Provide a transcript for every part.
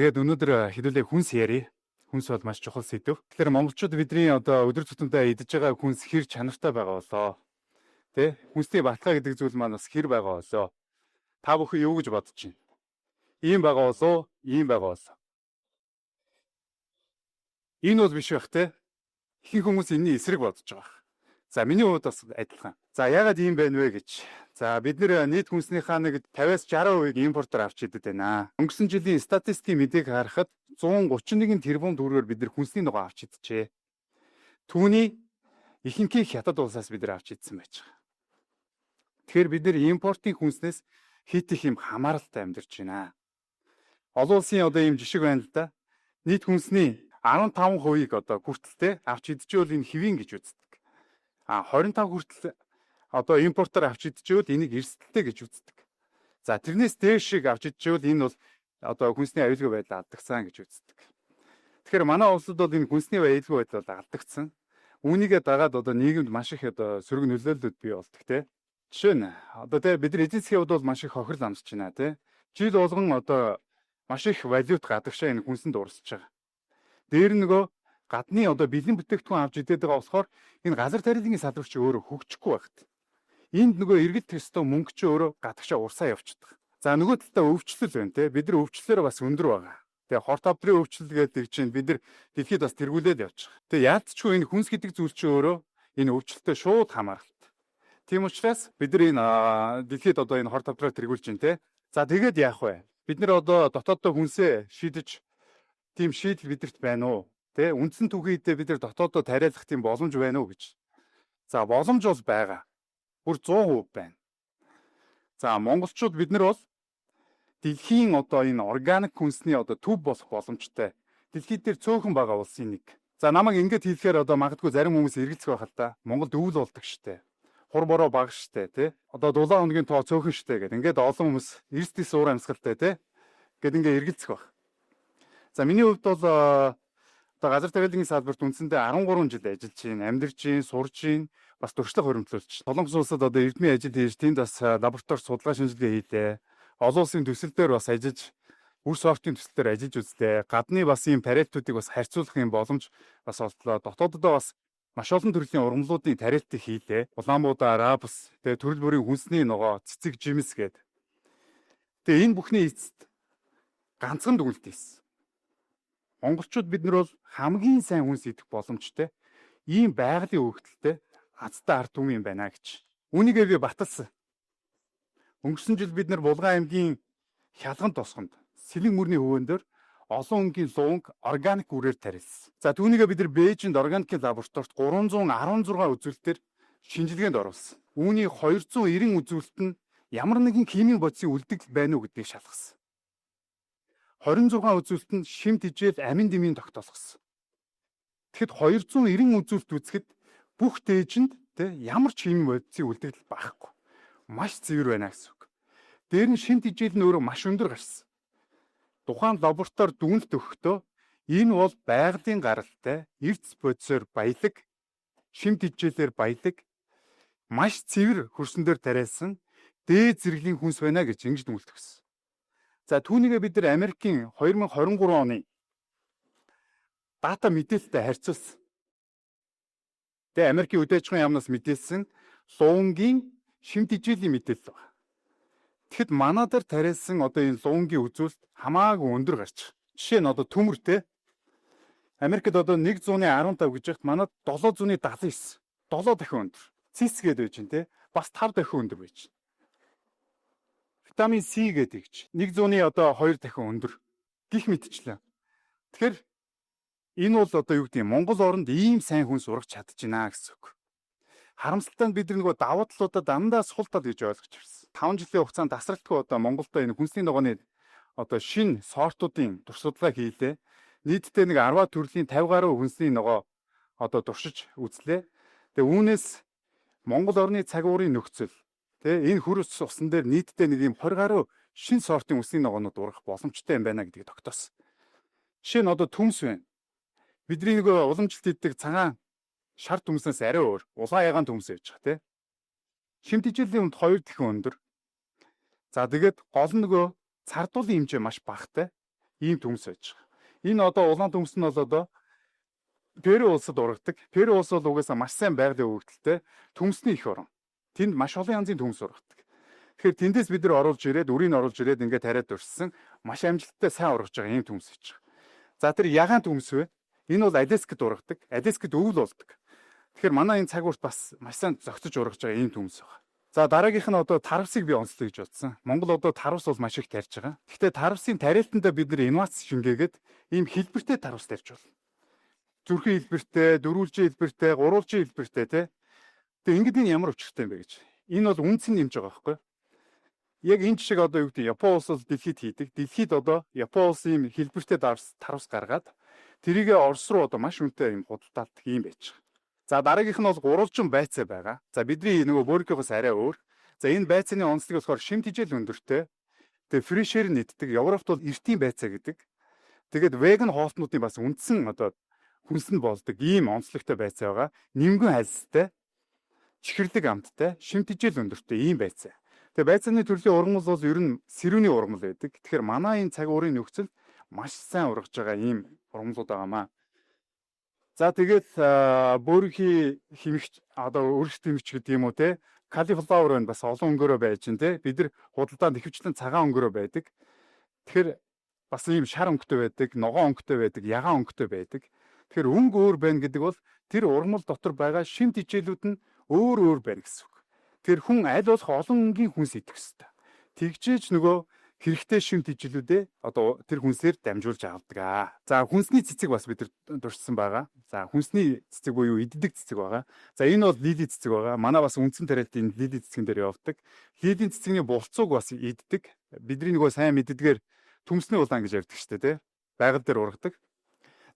Тэгээд өнөөдөр хэдүүлээ хүнс ярий. Хүнс бол маш чухал сэдв. Тэгэхээр монголчууд бидний одоо өдөр тутамдаа идэж байгаа хүнс хэр чанартай байгаа болоо. Тэ? Хүнсний баталгаа гэдэг зүйл маань бас хэр байгаа болоо. Та бүхэн юу гэж бодож байна? Ийм байгаа болоо, ийм байгаа болоо. Энэ бол биш байх те. Ихэнх хүмүүс энэний эсрэг бодож байгаа. За миний хувьд бас адилхан. За яагаад ийм байна вэ гэж. За бид нийт хүнснийхаа нэг 50-60% импортоор авч идэд байна. Өнгөрсөн жилийн статистикийн мэдээг харахад 131 тэрбум төгрөгөөр бид нар хүнсний ногоо авч идэжээ. Түүний ихэнхийг хятад улсаас бид нар авч идсэн байж байгаа. Тэгэхээр бид нар импортын хүнснээс хит их юм хамааралтай амьдарч байна. Олон улсын одоо ийм жишг байна л да. Нийт хүнсний 15%-ийг одоо хүртэлтэй авч идчихвэл энэ хэвийн гэж үздэг. 25 хүртэл одоо импортоор авч идчихвэл энийг эрсдэлтэй гэж үздэг. За тэрнээс дээшийг авч идчихвэл энэ бол одоо хүнсний аюулгүй байдал алдагдсан гэж үздэг. Тэгэхээр манай улсад бол энэ хүнсний аюулгүй байдал алдагдсан. Үүнийгээ дагаад одоо нийгэмд маш их одоо сөрөг нөлөөллүүд бий болдог те. Жишээ нь одоо те бид нар эдийн засгийн хувьд бол маш их хохирол амсч байна те. Жил болгон одоо маш их валют гадагшаа энэ хүнсэнд урсж байгаа. Дээр нөгөө гадны одоо бэлэн бүтээгдэхүүн авч идээд байгаа болохоор энэ газар тариалангийн салбар чи өөрөө хөгжихгүй багт. Энд нөгөө эргэл төстөө мөнгө чи өөрөө гадагшаа урсаа явчихдаг. За нөгөө талдаа өвчлөл байна те. Бид нар өвчлөлөөр бас өндөр байгаа. Тэгээ хорт авдрын өвчлөл гэдэг чинь бид нар дэлхийд бас тэргүүлээд явж байгаа. Тэгээ яалтчгүй энэ хүнс гэдэг зүйл чи өөрөө энэ өвчлөлтөд шууд хамааралтай. Тийм учраас бид нар энэ дэлхийд одоо энэ хорт авдраа тэргүүлж байна те. За тэгээд яах вэ? Бид нар одоо дотооддоо хүнсээ шийдэж тийм шийдэл бидэрт байна уу? Тэ үндсэн түгээдээ бид нар дотооддоо тариалах тийм боломж байна уу гэж. За боломж бол байгаа. Бүр 100% байна. За монголчууд бид нар бол дэлхийн одоо энэ органик хүнсний одоо төв болох боломжтой. Дэлхийд дээр цөөхөн байгаа улсын нэг. За намайг ингэж хэлэхээр одоо магадгүй зарим хүмүүс эргэлзэх байх л да. Монголд өвөл болдог штэ. Хур бороо бага штэ тий. Одоо дулаан хоногийн тоо цөөхөн штэ гэдэг. Ингээд олон хүмүүс эрсдэс уур амьсгалтай тий. Гэт ингээд эргэлзэх байх. За миний хувьд бол одоо газар тариалангийн салбарт үндсэндээ 13 жил ажиллаж байна. Амьдарч байна, сурж байна, бас туршлага хуримтлуулж. Солонгос улсад одоо эрдмийн ажил хийж, тэнд бас лаборатори судалгаа шинжилгээ хийлээ. Олон улсын төсөл дээр бас ажиллаж, үр софтын төсөл дээр ажиллаж үзлээ. Гадны бас ийм тарифтуудыг бас харьцуулах юм боломж бас олдлоо. Дотооддоо бас маш олон төрлийн ургамлуудын тарифтыг хийлээ. Улаанбуудаа, рапс, тэгээ төрөл бүрийн хүнсний ногоо, цэцэг, жимс гээд. Тэгээ энэ бүхний эцэст ганцхан дүгнэлт ийсэн. Монголчууд бид нар бол хамгийн сайн хүнс идэх боломжтой ийм байгалийн хөвгөлтэй азтай ард түмэн юм байна гэж. Үүнийгээ би баталсан. Өнгөрсөн жил бид нар Булган аймгийн Хялган тосгонд Сэлэн мөрний хөвөн дээр олон өнгийн луванг органик үрээр тарилсан. За түүнийгээ бид нар Бээжинд органикийн лабораторид 316 үзүүлэлтээр шинжилгээнд оруулсан. Үүний 290 үзүүлэлт нь ямар нэгэн химийн бодисын үлдэгдэл байна уу гэдгийг шалгасан. 26 үзүүлэлт нь шимт хижээл амин дэмийн тогтоолгосон. Тэгэхэд 290 үзүүлэлт үзэхэд бүх дээжинд ямар ч химийн бодисын үлдэгдэл байхгүй. Маш цэвэр байна гэсэн үг. Дээр нь шимт хижээл нь өөрөө маш өндөр гарсан. Тухайн лаборатори дүгнэлт өгөхдөө энэ бол байгалийн гаралтай, эрдэс бодисоор баялаг, шимт хижээлээр баялаг, маш цэвэр хөрсөн дээр тариалсан дээд зэрэглэлийн хүнс байна гэж ингэж дүгнэлт өгсөн. За түүнийгээ бид нар Америкийн 2023 оны дата мэдээлэлтэй харьцуулсан. Тэгээ Америкийн үдээ аж ахуйн яамнаас мэдээлсэн лувангийн шимт хижээлийн мэдээлэл байна. Тэгэхэд манайдар тариалсан одоо энэ лувангийн үзүүлэлт хамаагүй өндөр гарч. Жишээ нь одоо төмөртэй Америкт одоо 115 гэж яхад манайд 779. 7 дахин өндөр. Цис гэдэг байж байна те. Бас 5 дахин өндөр байж байна. Витамин С гэдэг гэж 100-ны одоо 2 дахин өндөр гих мэтчлээ. Тэгэхээр энэ бол одоо юу гэдэг юм Монгол оронд ийм сайн хүнс ургах чадчихна гэсэн үг. Харамсалтай нь бид нөгөө давуу талуудаа дандаа сул тал гэж ойлгож ирсэн. 5 жилийн хугацаанд тасралтгүй одоо Монголдо энэ хүнсний ногооны одоо шинэ сортуудын туршлагаа хийлээ. Нийтдээ нэг 10 төрлийн 50 гаруй хүнсний ногоо одоо туршиж үзлээ. Тэгээ үүнээс Монгол орны цаг уурын нөхцөл энэ хөрс усан дээр нийтдээ нэг юм 20 гаруй шинэ сортын хүнсний ногоонууд ургах боломжтой юм байна гэдгийг тогтоосон. Жишээ нь одоо төмс байна. Бидний нэг уламжилт иддэг цагаан шар төмснөөс арай өөр. Улаан ягаан төмс байж байгаа тийм. Шимт хижээлийн үнд 2 дахин өндөр. За тэгээд гол нөгөө цардуулын хэмжээ маш багатай. ийм төмс байж байгаа. Энэ одоо улаан төмс нь бол одоо Перу улсад ургадаг. Перу улс бол угаасаа маш сайн байгалийн өвөгдөлтэй төмсний их орон. Тэнд маш олон янзын төмс ургадаг. Тэгэхээр тэндээс бид нар оруулж ирээд, үрийг оруулж ирээд ингээд тариад дурсан маш амжилттай сайн ургаж байгаа ийм төмс байж байгаа. За тэр ягаан төмс вэ? Энэ бол Алескад ургадаг. Алескад өвөл болдог. Тэгэхээр манай энэ цагуурт бас маш сайн зохицож ургаж байгаа ийм төмс байна. За дараагийнх нь одоо тарвсыг би онцлоё гэж бодсон. Монгол одоо тарвс бол маш их тарьж байгаа. Гэхдээ тарвсын тариалтандаа бид нар инновац шингээгээд ийм хэлбэртэй тарвс тарьж болно. Зүрхэн хэлбэртэй, дөрвөлжин хэлбэртэй, гурвалжин хэлбэртэй тий. Тэгээ ингэдэг нь ямар учиртай юм бэ гэж. Энэ бол үнц нь нэмж байгаа байхгүй. Яг энэ шиг одоо юу гэдэг Япон улс бол дэлхийд хийдэг. Дэлхийд одоо Япон улс ийм хэлбэртэй тарвс гаргаад тэрийгээ Орос руу одоо маш үнэтэй ийм худалдаалдаг юм байж байгаа. За дараагийнх нь бол гурвалжин байцаа байгаа. За бидний нөгөө Бөөрикээс арай өөр. За энэ байцааны онцлог болохоор шимт хижээл өндөртэй. Тэгээ фрешер нийтдэг. Европт бол эртийн байцаа гэдэг. Тэгээд веган хоолтнуудын бас үндсэн одоо хүнс нь болдог ийм онцлогтой байцаа байгаа. Нимгэн хальстай, чихэрлэг амттай, шимт хижээл өндөртэй ийм байцаа. Тэгээ байцааны төрлийн ургамал бол ер нь сэрүүний ургамал байдаг. Тэгэхээр манай энэ цаг уурын нөхцөл маш сайн ургаж байгаа ийм ургамлууд байгаамаа. За тэгээд бөөрийнхи химэгч одоо өргөж химэгч гэдэг юм уу те калифлаур байна бас олон өнгөөрөө байж чинь те бид нар худалдаанд ихэвчлэн цагаан өнгөөрөө байдаг. Тэгэхээр бас ийм шар өнгөтэй байдаг, ногоон өнгөтэй байдаг, ягаан өнгөтэй байдаг. Тэгэхээр өнгө өөр байна гэдэг бол тэр ургамал дотор байгаа шимт хичээлүүд нь өөр байна гэсэн үг. Тэр хүн аль болох олон өнгийн хүнс идэх ёстой. Тэгжээж нөгөө хэрэгтэй шимт хичээлүүдээ одоо тэр хүнсээр дамжуулж авдаг. За хүнсний цэцэг бас бид дурдсан байгаа. За хүнсний цэцэг буюу иддэг цэцэг байгаа. За энэ бол лили цэцэг байгаа. Манай бас үндсэн тариалтын лили цэцгэн дээр явдаг. Лилийн цэцэгний булцууг бас иддэг. Бидний нөгөө сайн мэддгээр төмсний улаан гэж ярьдаг шүү дээ, тэ. Байгаль дээр ургадаг.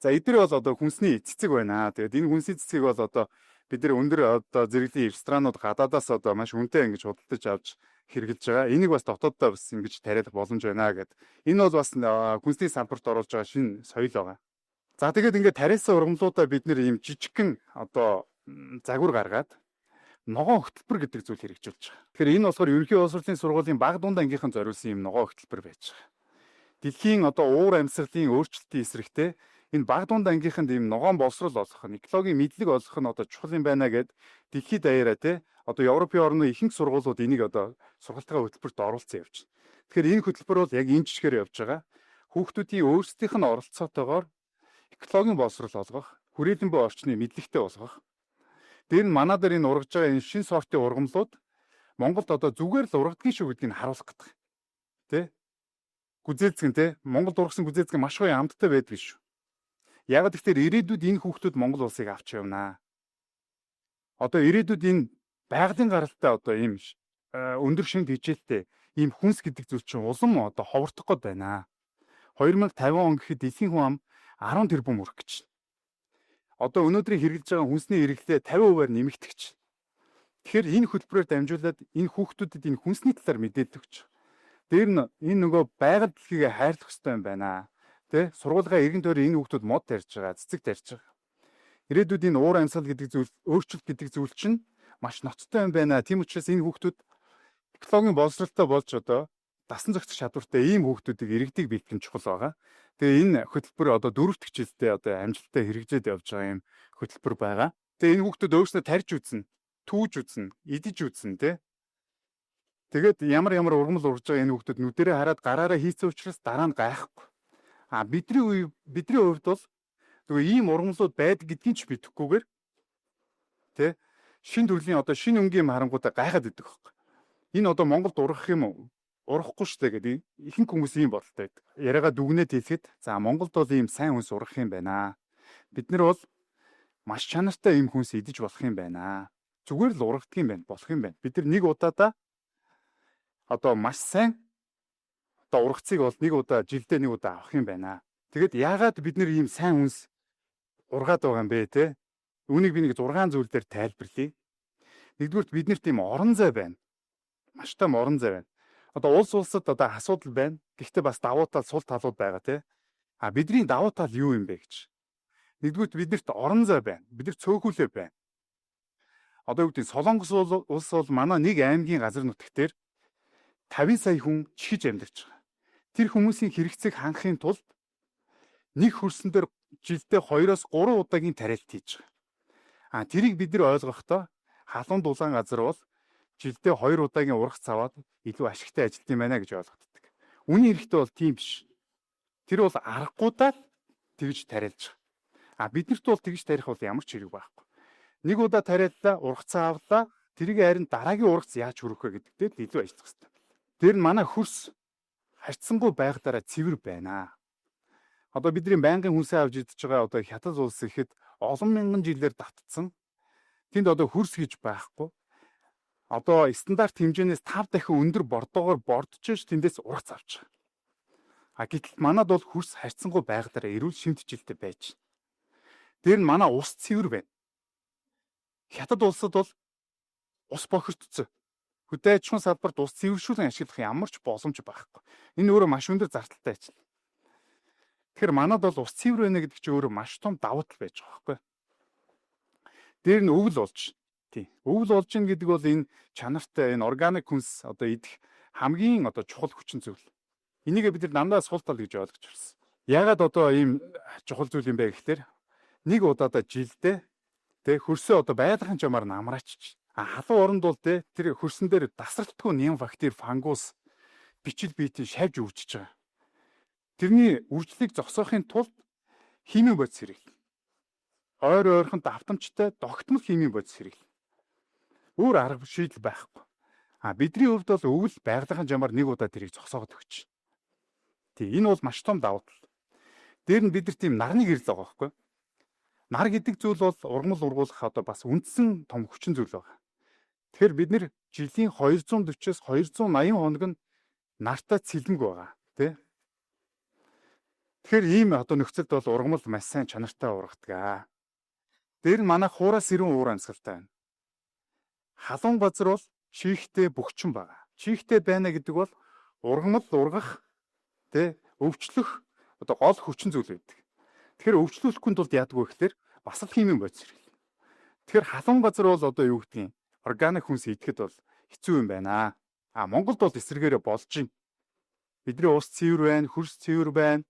За эдгээр бол одоо хүнсний цэцэг байна. Тэгээд энэ хүнсний цэцгийг бол одоо бид нар өндөр одоо зэрэглэлийн ресторанууд гадаадаас одоо маш үнэтэй ингэж худалдаж авч хэрэгжилж байгаа. Энийг бас дотооддоо бас ингэж тариалах боломж байна гэд. Энэ бол бас хүнсний салбарт оруулж байгаа шинэ соёл байгаа. За тэгээд ингээд тариалсан ургамлуудаа бид нэр ийм жижигхэн одоо загвар гаргаад ногоон хөтөлбөр гэдэг зүйл хэрэгжүүлж байгаа. Тэгэхээр энэ болохоор ерөнхий улс хурлын сургуулийн баг дунд ангийнхан зориулсан ийм ногоон хөтөлбөр байж байгаа. Дэлхийн одоо уур амьсгалын өөрчлөлтийн эсрэгтэй энэ баг дунд ангийнханд ийм ногоон боловсрол олгох нь экологийн мэдлэг олгох нь одоо чухал юм байна гэд дэлхийд даяараа те одоо Европын орны ихэнх сургуулиуд энийг одоо сургалтын хөтөлбөрт оруулсан явж байна. Тэгэхээр энэ хөтөлбөр бол яг энэ жишгээр явж байгаа. Хүүхдүүдийн өөрсдийнх нь оролцоотойгоор экологийн боловсрол олгох, хүрээлэн буй орчны мэдлэгтэй болгох. Дээр нь манаа дээр энэ ургаж байгаа энэ шин сортын ургамлууд Монголд одоо зүгээр л ургадгийн шүү гэдгийг харуулах гэдэг. Тэ? Гүзээлцгэн те Монголд ургасан гүзээлцгэн маш гоё амттай байдаг шүү. Яг тэгэхээр ирээдүйд энэ хүүхдүүд Монгол улсыг авч явнаа. Одоо ирээдүйд энэ байгалийн гаралтай одоо ийм өндөр шинж хичээлтэй ийм хүнс гэдэг зүйл чинь улам одоо ховортох гээд байна. 2050 он гэхэд дэлхийн хүн ам 10 тэрбум хүрэх гэж байна. Одоо өнөөдрийн хэрэгжилж байгаа хүнсний хэрэглээ 50%-аар нэмэгдэх гэж байна. Тэгэхээр энэ хөтөлбөрөөр дамжуулаад энэ хүүхдүүдэд энэ хүнсний талаар мэдээлэл өгч. Дээр нь энэ нөгөө байгаль дэлхийгээ хайрлах хэрэгтэй юм байна. Тэ сургуулгаа эргэн тойрон энэ хүүхдүүд мод тарьж байгаа, цэцэг тарьж байгаа. Ирээдүйд энэ уур амьсгал гэдэг зүйл, өөрчлөлт гэдэг зүйл чинь маш ноцтой юм байна. Тийм учраас энэ хүүхдүүд экологийн боловсролтой болж одоо дасан зохицох чадвартай ийм хүүхдүүдийг иргэдэг бэлтгэн чухал байгаа. Тэгээ энэ хөтөлбөр одоо 4-р хичээлдээ одоо амжилттай хэрэгжээд явж байгаа юм хөтөлбөр байгаа. Тэгээ энэ хүүхдүүд өөрснөө тарьж үзнэ, түүж үзнэ, идэж үзнэ тэ. Тэгээд ямар ургамал ургаж байгаа энэ хүүхдүүд нүдэрээ хараад гараараа хийцэн учраас дараа нь гайхгүй. Бидний хувьд бол тэгээ ийм ургамлууд байдаг гэдгийг ч мэдэхгүйгээр тэ шин төрлийн одоо шин өнгийн харангуудаа гайхаад идэг байхгүй. Энэ одоо Монголд ургах юм уу? Ургахгүй шүү дээ гэдэг ихэнх хүмүүс ийм бодолтой байдаг. Яриагаа дүгнээд хэлэхэд за Монголд бол ийм сайн хүнс ургах юм байна. Бид нар бол маш чанартай ийм хүнс идэж болох юм байна. Зүгээр л ургагдах юм байна, болох юм байна. Бид нар нэг удаадаа одоо маш сайн одоо ургацыг бол нэг удаа жилдээ нэг удаа авах юм байна. Тэгэд яагаад бид нар ийм сайн хүнс ургаад байгаа юм бэ те? Үүнийг би нэг 6 зүйл дээр тайлбарлая. Нэгдүгürt биднэрт ийм орон зай байна. Маш том орон зай байна. Одоо улсад одоо асуудал байна. Гэхдээ бас давуу тал, сул талууд байгаа те. Бидний давуу тал юу юм бэ гэж. Нэгдүгürt биднэрт орон зай байна. Бид нар цөөхүүлэр байна. Одоо юу гэдэг Солонгос улс бол манай нэг аймгийн газар нутагтэр 50 сая хүн чихэж амьдарч байгаа. Тэр хүмүүсийн хэрэгцээг хангахын тулд нэг хөрсөн дээр жилдээ 2-3 удаагийн тариалт хийж байгаа. Тэрийг бид нар ойлгохдоо халуун дулаан газар бол жилдээ 2 удаагийн ургац аваад илүү ашигтай ажилт юм байна гэж ойлгогддог. Үний эрэхтэй бол тийм биш. Тэр бол аргагуудаа тэгж тариалж байгаа. Биднэрт бол тэгж тарих бол ямар ч хэрэг байхгүй. Нэг удаа тариаллаа, ургацаа авлаа, тэрийг харин дараагийн ургац яаж хүргэх вэ гэдэгтэй илүү ажиллах хэрэгтэй. Тэр нь манай хөрс харьцангуй байгалаараа цэвэр байна. Одоо бидний байнгын хүнсээ авч идэж байгаа одоо Хятад улс ихэд олон мянган жилээр давтцсан. Тэнд одоо хөрс гэж байхгүй. Одоо стандарт хэмжээнээс 5 дахин өндөр бордоогоор бордож тэндээс ургац авч байгаа. Гэтэл манад бол хөрс харьцангуй байгалаараа эрүүл шимтгэлтэй байж байна. Тэр нь манай ус цэвэр байна. Хятад улсад бол ус бохирдсон. Хөдөө аж ахуйн салбарт ус цэвэршүүлэн ашиглах ямар ч боломж байхгүй. Энэ өөрөө маш өндөр зардалтай ажил. Тэгэхээр манад бол ус цэвэр байна гэдэг чинь өөрөө маш том давуу тал байж байгаа байхгүй. Дээр нь өвөл болж. Тийм. Өвөл болж ийн гэдэг бол энэ чанартай энэ органик хүнс одоо идэх хамгийн одоо чухал хүчин зүйл. Энийг бид нар дандаа сул тал гэж ойлгож байна. Ягаад одоо ийм чухал зүйл юм бэ гэхээр нэг удаадаа жилдээ хөрсөө одоо байгалийн жамаар намраачиж. Халуун оронд бол тэр хөрсөн дээр дасралтгүй нэм бактери, фангус, бичил биетийн шавж өвчж байгаа. Тэрний үржлийг зогсоохын тулд химийн бодис хэрэглэнэ. Ойрхон давтамжтай тогтмол химийн бодис хэрэглэнэ. Өөр арга шийдэл байхгүй. Бидний хувьд бол өвөл байгалийн жамаар нэг удаа тэрийг зогсоогод өгч. Энэ бол маш том давуу тал. Дээр нь бид нар тийм нарны гэрэл байгаа байхгүй. Нар гэдэг зүйл бол ургамал ургуулах одоо бас үндсэн том хүчин зүйл байгаа. Тэгэхээр бид нэр жилийн 240-с 280 хоног нь нартай цэлмэг байгаа. Тэгэхээр ийм одоо нөхцөлд бол ургамал маш сайн чанартай ургадаг. Дээр нь манай хуураас ирэн уур амьсгалтай байна. Халуун газар бол чихтэй бөхчин байгаа. Чихтэй байна гэдэг бол ургамал ургах өвчлөх одоо гол хүчин зүйл байдаг. Тэгэхээр өвчлүүлэхгүй тулд яадаг вэ гэхээр бас л химийн бодис хэрэглэнэ. Тэгэхээр халуун газар бол одоо юу гэдгийг органик хүнс идэхэд бол хэцүү юм байна. Монголд бол эсрэгээрээ болж байна. Бидний ус цэвэр байна, хөрс цэвэр байна,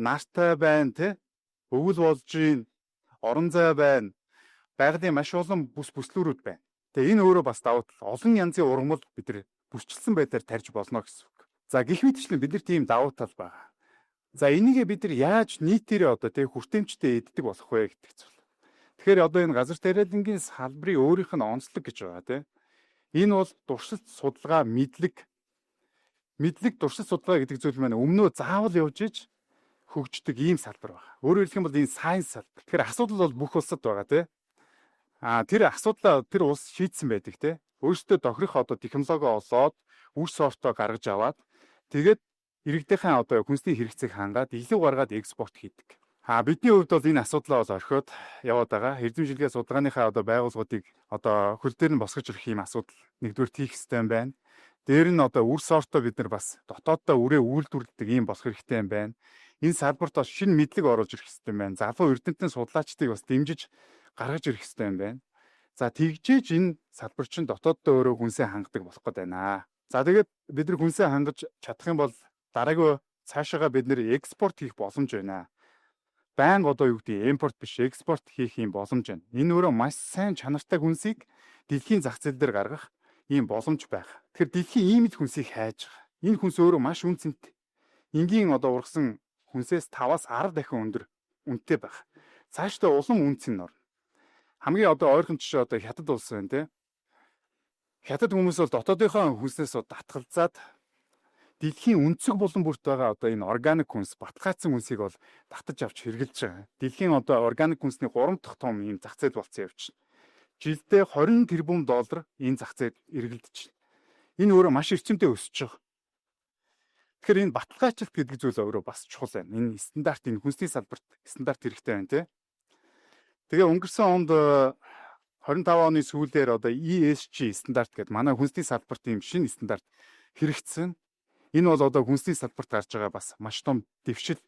нартай байна, өвөл болж байна, орон зай байна. Байгалийн маш олон бүслүүрүүд байна. Энэ өөрөө бас давуу тал. Олон янзын ургамал бид нар бүсчилсэн байдлаар тарьж болно гэсэн үг. Гэх мэтчлэн бид нар тийм давуу тал байгаа. Энийгээ бид нар яаж нийтээрээ одоо хүртээмжтэй эддэг болох вэ гэдэг зүйл. Тэгэхээр одоо энэ газар тариалангийн салбарын өөрийнх нь онцлог гэж байгаа. Энэ бол туршилт судалгаа мэдлэг туршилт судалгаа гэдэг зүйл маань өмнөө заавал явж иж хөгждөг ийм салбар байна. Өөрөөр хэлэх юм бол энэ сайенс салбар. Тэгэхээр асуудал бол бүх улсад байгаа. Тэр асуудлаа тэр улс шийдсэн байдаг. Өөрсдөө тохирох одоо технологи олоод үр софтоо гаргаж аваад тэгээд иргэдийнхэн одоо хүнсний хэрэгцээг хангаад илүү гаргаад экспорт хийдэг. Бидний хувьд бол энэ асуудлаа бол орхиод яваад байгаа. Эрдэмжилгээ судалгааныхаа одоо байгууллагуудыг одоо хөл дээр нь босгож ирэх юм асуудал нэгдүгээр хийх хэрэгтэй юм байна. Дээр нь одоо үр софтоо бид нар бас дотооддоо үрээ үйлдвэрлэдэг юм болох хэрэгтэй юм байна. Энэ салбарт бас шинэ мэдлэг оруулж ирэх хэрэгтэй юм байна. Залуу эрдэмтэн судлаачдыг бас дэмжиж гаргаж ирэх хэрэгтэй юм байна. Тэгжээж энэ салбар чинь дотооддоо өөрөө хүнсээ хангадаг болох гээд байна. Тэгээд бид нар хүнсээ хангаж чадах юм бол дараагийн цаашаага бид нэр экспорт хийх боломж байна. Байнга одоо юу гэдэг импорт биш экспорт хийх юм боломж байна. Энэ өөрөө маш сайн чанартай хүнсийг дэлхийн зах зээл дээр гаргах ийм боломж байх. Тэгэхээр дэлхийн ийм л хүнсийг хайж байгаа. Энэ хүнс өөрөө маш үнцэнтэй. Энгийн одоо ургасан хүнсээс 5-аас 10 дахин өндөр үнэтэй байх. Цаашдаа улам үнц нь орно. Хамгийн одоо ойрхон жишээ одоо Хятад улс байна. Хятад хүмүүс бол дотоодынхоо хүнснээс татгалзаад дэлхийн өнцөг булан бүрт байгаа одоо энэ органик хүнс, баталгаажсан хүнсийг бол татаж авч хэрглэж байгаа. Дэлхийн одоо органик хүнсний 3 дахь том ийм зах зээл болсон явж байна. Жилдээ $20 тэрбум энэ зах зээл эргэлдэж байна. Энэ өөрөө маш эрчимтэй өсөж байгаа. Тэгэхээр энэ баталгаажлалт гэдэг зүйл өөрөө бас чухал байна. Энэ стандарт энэ хүнсний салбарт стандарт хэрэгтэй байна. Тэгээ өнгөрсөн онд 25 оны сүүлээр одоо ESG стандарт гэдэг манай хүнсний салбарт ийм шинэ стандарт хэрэгжсэн. Энэ бол одоо хүнсний салбарт гарч байгаа бас маш том дэвшил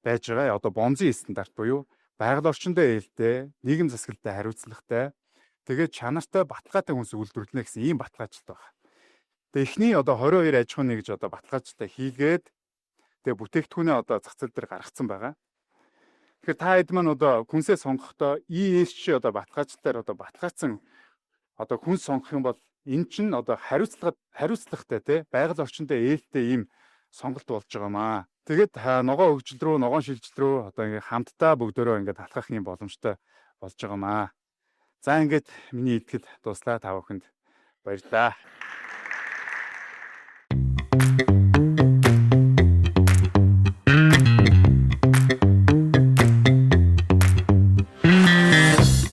байж байгаа. Одоо бонзын стандарт буюу байгаль орчиндөө ээлтэй, нийгэм засаглалтай хариуцлагатай, тэгээд чанартай баталгаатай хүнс үйлдвэрлэнэ гэсэн ийм баталгаачлалт байна. Тэгээ эхний одоо 22 аж ахуйн нэгж одоо баталгаачлалтаа хийгээд тэгээ бүтээгдэхүүнээ одоо зах зээл дээр гаргацсан байгаа. Тэгэхээр та хэд маань одоо хүнсээ сонгохдоо ESG одоо баталгаажлаар одоо баталгаажсан одоо хүнс сонгох юм бол эн чинь одоо хариуцлагатай тий байгаль орчиндөө ээлтэй ийм сонголт болж байгаамаа. Тэгээд ногоон хөгжил рүү, ногоон шилжил рүү одоо ингээ хамтдаа бүгдөө ингээ талхах юм боломжтой болж байгаамаа. За ингээд миний хэлтгэл дуслаа, та бүхэнд баярлалаа.